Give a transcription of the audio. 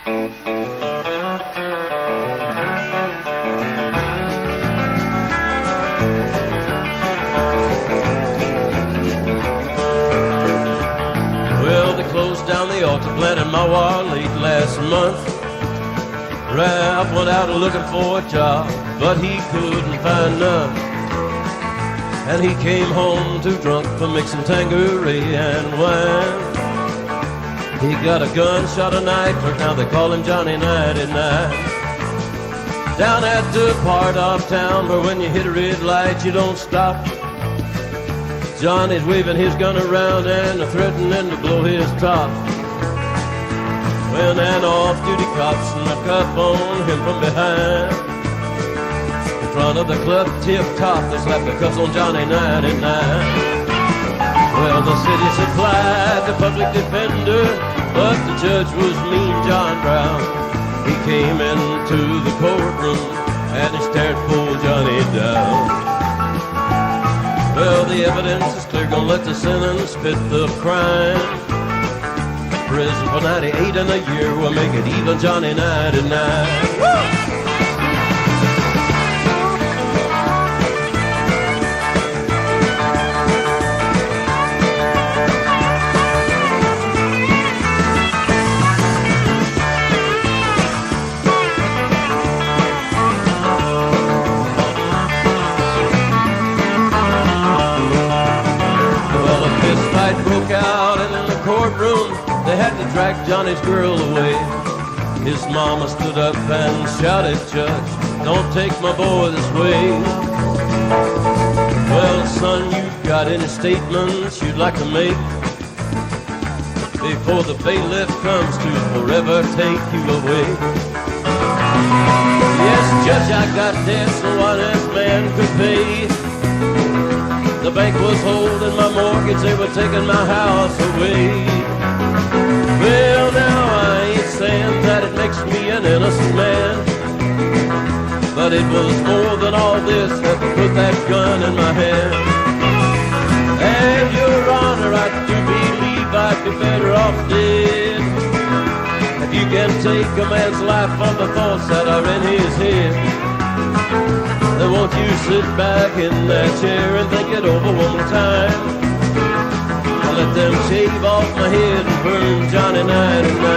Well, they closed down the altar plant in Mawa late last month. Ralph went out looking for a job, but he couldn't find none. And he came home too drunk for mixing Tanqueray and wine. He got a gun, shot a night clerk, now they call him Johnny 99. Down at the part of town where when you hit a red light you don't stop, Johnny's waving his gun around and threatening to blow his top. When an off-duty cop snuck up on him from behind, in front of the club tip-top, they slapped the cuffs on Johnny 99. Well, the city supplied the public defender, but the judge was Mean John Brown. He came into the courtroom and he stared poor Johnny down. Well, the evidence is clear, gonna let the sentence fit the crime. Prison for 98 and a year will make it even Johnny 99. Woo! Well, a fist fight broke out and in the courtroom they had to drag Johnny's girl away. His mama stood up and shouted, "Judge, don't take my boy this way." Well, son, you've got any statements you'd like to make before the bailiff comes to forever take you away? Yes, Judge, I got debts no honest man could pay. The bank was holding my mortgage, they were taking my house away. Well, now I ain't saying that it makes me an innocent man, but it was more than all this that put that gun in my hand. And Your Honor, I do believe I'd be better off dead. If you can take a man's life from the thoughts that are in his head, then won't you sit back in that chair and think it over one more time? Let them shave off my head and burn Johnny 99.